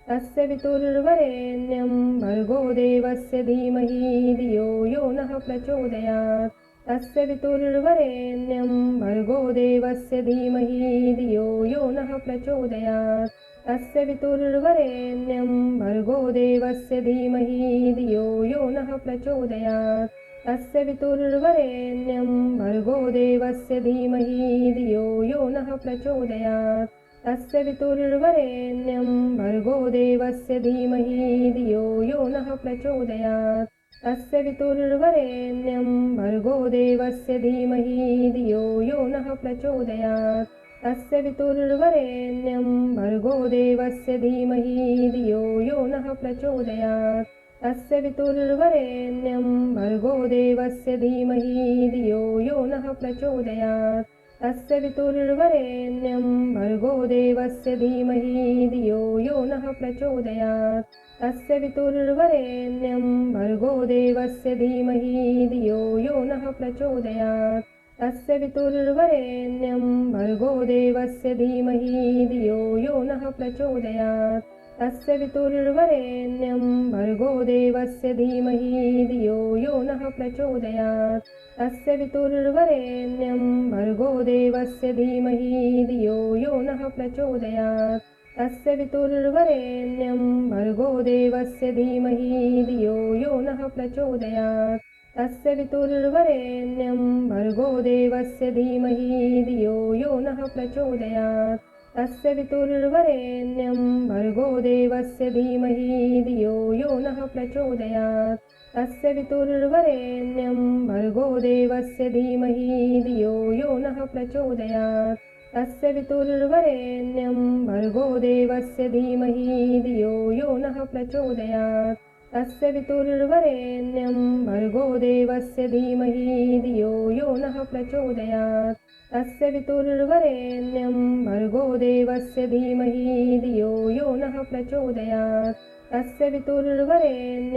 तस्य पितुर्वरेण्यं भर्गो देवस्य धीमहि धियो यो नः प्रचोदयात्। तस्य पितुर्वरेण्यं भर्गो देवस्य धीमहि धियो यो नः प्रचोदयात्। तस्य पितुर्वरेण्यं भर्गो देवस्य धीमहि धियो यो नः प्रचोदयात्। तस्य पितुर्वरेण्यं भर्गो देवस्य धीमहि धियो यो नः प्रचोदयात्। तस्य पितुर्वरेण्यं भर्गो देवस्य धीमहि धियो यो नः प्रचोदयात्। तस्य पितुर्वरेण्यं भर्गो देवस्य धीमहि धियो यो नः प्रचोदयात्। तस्य पितुर्वरेण्यं भर्गो देवस्य धीमहि धियो यो नः प्रचोदयात्। तस्य पितुर्वरेण्यं भर्गो देवस्य धीमहि धियो यो नः प्रचोदयात्। तस्य पितुर्वरेण्यं भर्गो देवस्य धीमहि धियो यो नः प्रचोदयात्। तस्य पितुर्वरेण्यं भर्गो देवस्य धीमहि धियो यो नः प्रचोदयात्। तस्य पितुर्वरेण्यं भर्गो देवस्य धीमहि धियो यो नः प्रचोदयात्। तस्य पितुर्वरेण्यं भर्गो देवस्य धीमहि धियो यो नः प्रचोदयात्। तस्य पितुर्वरेण्यं भर्गो देवस्य धीमहि धियो यो नः प्रचोदयात्। तस्य पितुर्वरेण्यं भर्गो देवस्य धीमहि धियो यो नः प्रचोदयात्। तस्य पितुर्वरेण्यं भर्गो देवस्य धीमहि धियो यो नः प्रचोदयात्। तस्य पितुर्वरेण्यं भर्गो देवस्य धीमहि धियो यो नः प्रचोदयात्। तस्य पितुर्वरेण्यं भर्गो देवस्य धीमहि धियो यो नः प्रचोदयात्। तस्य पितुर्वरेण्यं भर्गो देवस्य धीमहि धियो यो नः प्रचोदयात्। तस्य पितुर्वरेण्यं भर्गो देवस्य धीमहि धियो यो नः प्रचोदयात्। तस्य पितुर्वरेण्यं भर्गो देवस्य धीमहि धियो यो नः प्रचोदयात्। तस्य पितुर्वरेण्यं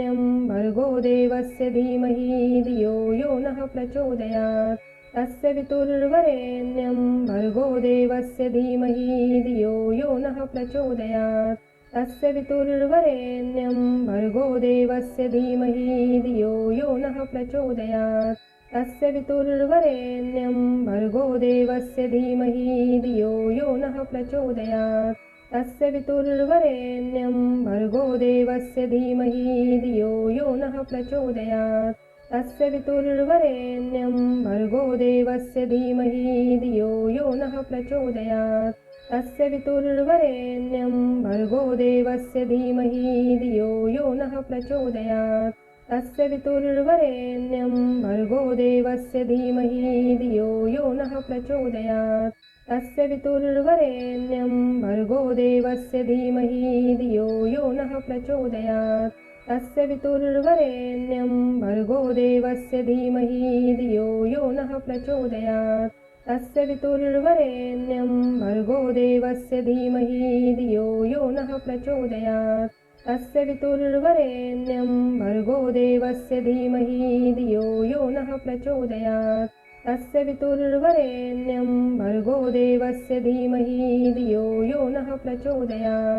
भर्गो देवस्य धीमहि धियो यो नः प्रचोदयात्। तस्य पितुर्वरेण्यं भर्गो देवस्य धीमहि धियो यो नः प्रचोदयात्। तस्य पितुर्वरेण्यं भर्गो देवस्य धीमहि धियो यो नः प्रचोदयात्। तस्य पितुर्वरेण्यं भर्गो देवस्य धीमहि धियो यो नः प्रचोदयात्। तस्य पितुर्वरेण्यं भर्गो देवस्य धीमहि धियो यो नः प्रचोदयात्। तस्य पितुर्वरेण्यं भर्गो देवस्य धीमहि धियो यो नः प्रचोदयात्। तस्य पितुर्वरेण्यं भर्गो देवस्य धीमहि धियो यो नः प्रचोदयात्। तस्य पितुर्वरेण्यं भर्गो देवस्य धीमहि धियो यो नः प्रचोदयात्। तस्य पितुर्वरेण्यं भर्गो देवस्य धीमहि धियो यो नः प्रचोदयात्। तस्य पितुर्वरेण्यं भर्गो देवस्य धीमहि धियो यो नः प्रचोदयात्। तस्य पितुर्वरेण्यं भर्गो देवस्य धीमहि धियो यो नः प्रचोदयात्। तस्य पितुर्वरेण्यं भर्गो देवस्य धीमहि धियो यो नः प्रचोदयात्। तस्य पितुर्वरेण्यं भर्गो देवस्य धीमहि धियो यो नः प्रचोदयात्।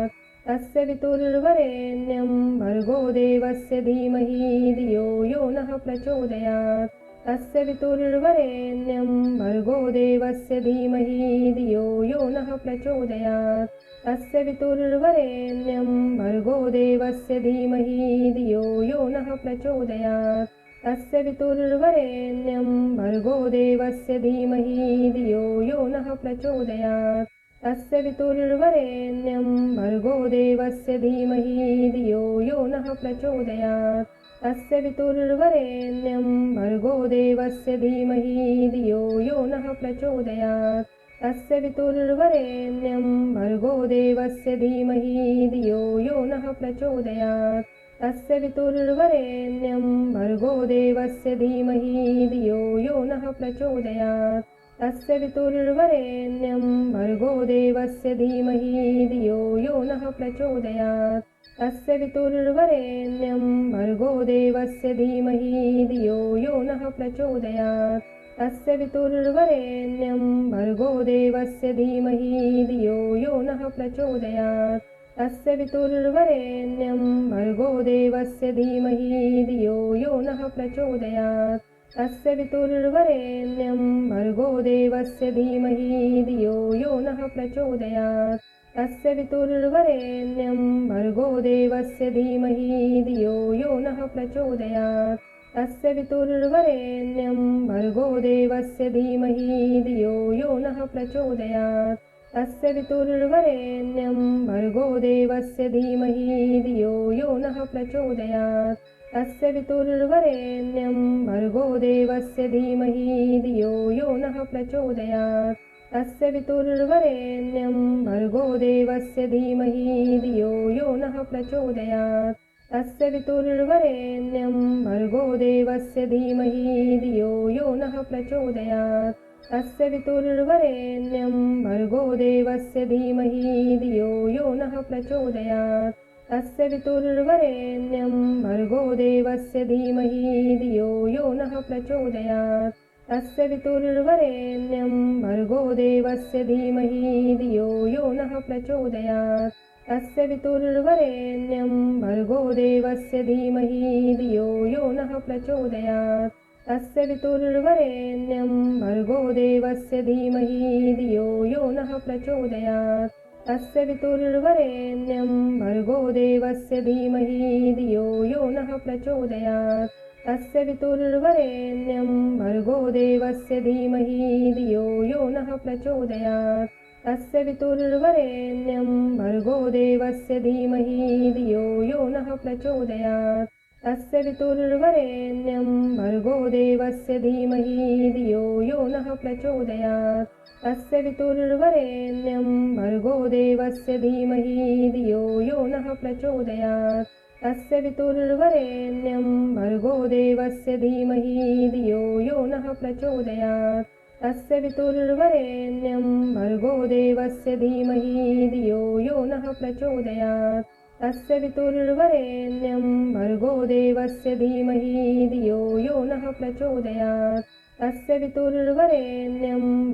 तस्य पितुर्वरेण्यं भर्गो देवस्य धीमहि धियो यो नः प्रचोदयात्। तस्य पितुर्वरेण्यं भर्गो देवस्य धीमहि धियो यो नः प्रचोदयात्। तस्य पितुर्वरेण्यं भर्गो देवस्य धीमहि धियो यो नः प्रचोदयात्। तस्य पितुर्वरेण्यं भर्गो देवस्य धीमहि धियो यो नः प्रचोदयात्। तस्य पितुर्वरेण्यं भर्गो देवस्य धीमहि धियो यो नः प्रचोदयात्। तस्य पितुर्वरेण्यं भर्गो देवस्य धीमहि धियो यो नः प्रचोदयात्। तस्य पितुर्वरेण्यं भर्गो देवस्य धीमहि धियो यो नः प्रचोदयात्। तस्य पितुर्वरेण्यं भर्गो देवस्य धीमहि धियो यो नः प्रचोदयात्। तस्य पितुर्वरेण्यं भर्गो देवस्य धीमहि धियो यो नः प्रचोदयात्। तस्य पितुर्वरेण्यं भर्गो देवस्य धीमहि धियो यो नः प्रचोदयात्। तस्य पितुर्वरेण्यं भर्गो देवस्य धीमहि धियो यो नः प्रचोदयात्। तस्य पितुर्वरेण्यं भर्गो देवस्य धीमहि धियो यो नः प्रचोदयात् तस्य पितुर्वरेण्यं भर्गो देवस्य धीमहि धियो यो नः प्रचोदयात् तस्य पितुर्वरेण्यं भर्गो देवस्य धीमहि धियो यो नः प्रचोदयात् तस्य पितुर्वरेण्यं भर्गो देवस्य धीमहि धियो यो नः प्रचोदयात् तस्य पितुर्वरेण्यं भर्गो देवस्य धीमहि धियो यो नः प्रचोदयात् तस्य पितुर्वरेण्यं भर्गो देवस्य धीमहि धियो यो नः प्रचोदयात् तस्य पितुर्वरेण्यं भर्गो देवस्य धीमहि धियो यो नः प्रचोदयात् तस्य पितुर्वरेण्यं भर्गो देवस्य धीमहि धियो यो नः प्रचोदयात् तस्य पितुर्वरेण्यं भर्गो देवस्य धीमहि धियो यो नः प्रचोदयात् तस्य पितुर्वरेण्यं भर्गो देवस्य धीमहि धियो यो नः प्रचोदयात् तस्य पितुर्वरेण्यं भर्गो देवस्य धीमहि धियो यो नः प्रचोदयात् तस्य पितुर्वरेण्यं भर्गो देवस्य धीमहि धियो यो नः प्रचोदयात् तस्य पितुर्वरेण्यं भर्गो देवस्य धीमहि धियो यो नः प्रचोदयात् तस्य पितुर्वरेण्यं भर्गो देवस्य धीमहि धियो यो नः प्रचोदयात् तस्य पितुर्वरेण्यं भर्गो देवस्य धीमहि धियो यो नः प्रचोदयात् तस्य पितुर्वरेण्यं भर्गो देवस्य धीमहि धियो यो नः प्रचोदयात् तस्य पितुर्वरेण्यं भर्गो देवस्य धीमहि धियो यो नः प्रचोदयात् तस्य पितुर्वरेण्यं भर्गो देवस्य धीमहि धियो यो नः प्रचोदयात् तस्य पितुर्वरेण्यं भर्गो देवस्य धीमहि धियो यो नः प्रचोदयात् तस्य पितुर्वरेण्यं भर्गो देवस्य धीमहि धियो यो नः प्रचोदयात् तस्य पितुर्वरेण्यं भर्गो देवस्य धीमहि धियो यो नः प्रचोदयात् तस्य पितुर्वरेण्यं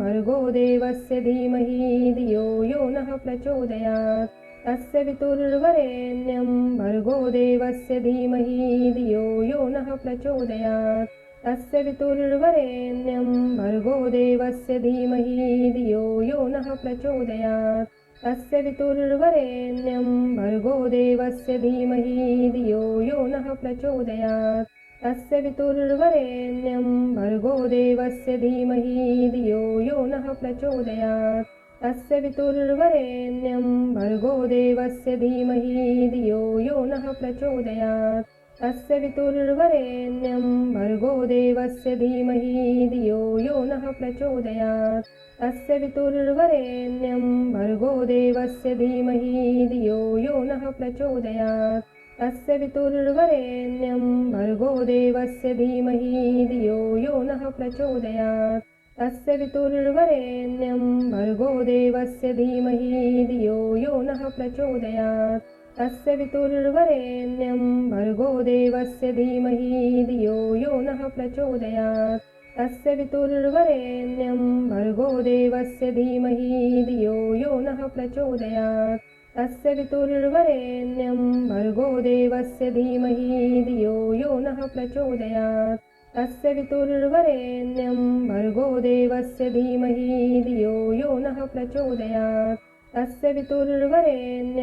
भर्गो देवस्य धीमहि धियो यो नः प्रचोदयात् तस्य पितुर्वरेण्यं भर्गो देवस्य धीमहि धियो यो नः प्रचोदयात् तस्य पितुर्वरेण्यं भर्गो देवस्य धीमहि धियो यो नः प्रचोदयात् तस्य पितुर्वरेण्यं भर्गो देवस्य धीमहि धियो यो नः प्रचोदयात् तस्य पितुर्वरेण्यं भर्गो देवस्य धीमहि धियो यो नः प्रचोदयात् तस्य पितुर्वरेण्यं भर्गो देवस्य धीमहि धियो यो नः प्रचोदयात् तस्य पितुर्वरेण्यं भर्गो देवस्य धीमहि धियो यो नः प्रचोदयात् तस्य पितुर्वरेण्यं भर्गो देवस्य धीमहि धियो यो नः प्रचोदयात् तस्य पितुर्वरेण्यं भर्गो देवस्य धीमहि धियो यो नः प्रचोदयात् तस्य पितुर्वरेण्यं भर्गो देवस्य धीमहि धियो यो नः प्रचोदयात् तस्य पितुर्वरेण्यं भर्गो देवस्य धीमहि धियो यो नः प्रचोदयात् तस्य पितुर्वरेण्यं भर्गो देवस्य धीमहि धियो यो नः प्रचोदयात् तस्य पितुर्वरेण्यं भर्गो देवस्य धीमहि धियो यो नः प्रचोदयात् तस्य पितुर्वरेण्यं भर्गो देवस्य धीमहि धियो यो नः प्रचोदयात् तस्य पितुर्वरेण्यं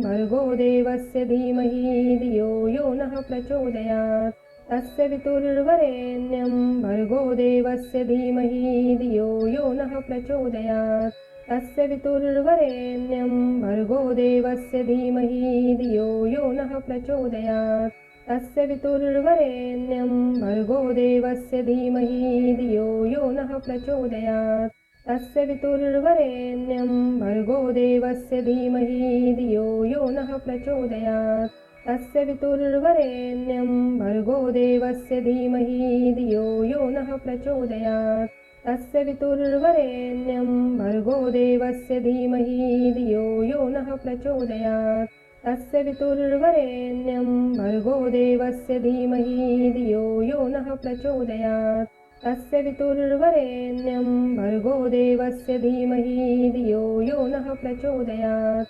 भर्गो देवस्य धीमहि धियो यो नः प्रचोदयात् तस्य पितुर्वरेण्यं भर्गो देवस्य धीमहि धियो यो नः प्रचोदयात् तस्य पितुर्वरेण्यं भर्गो देवस्य धीमहि धियो यो नः प्रचोदयात् तस्य पितुर्वरेण्यं भर्गो देवस्य धीमहि धियो यो नः प्रचोदयात् तस्य पितुर्वरेण्यं भर्गो देवस्य धीमहि धियो यो नः प्रचोदयात् तस्य पितुर्वरेण्यं भर्गो देवस्य धीमहि धियो यो नः प्रचोदयात् तस्य पितुर्वरेण्यं भर्गो देवस्य धीमहि धियो यो नः प्रचोदयात् तस्य पितुर्वरेण्यं भर्गो देवस्य धीमहि धियो यो नः प्रचोदयात् तस्य पितुर्वरेण्यं भर्गो देवस्य धीमहि धियो यो नः प्रचोदयात्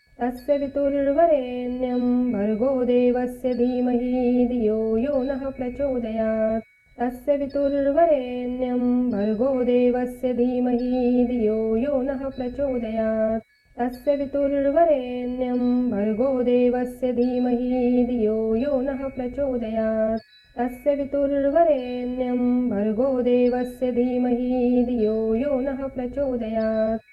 तस्य पितुर्वरेण्यं भर्गो देवस्य धीमहि धियो यो नः प्रचोदयात् तस्य पितुर्वरेण्यं भर्गो देवस्य धीमहि धियो यो नः प्रचोदयात् तस्य पितुर्वरेण्यं भर्गो देवस्य धीमहि धियो यो नः प्रचोदयात् तस्य पितुर्वरेण्यं भर्गो देवस्य धीमहि धियो यो नः प्रचोदयात्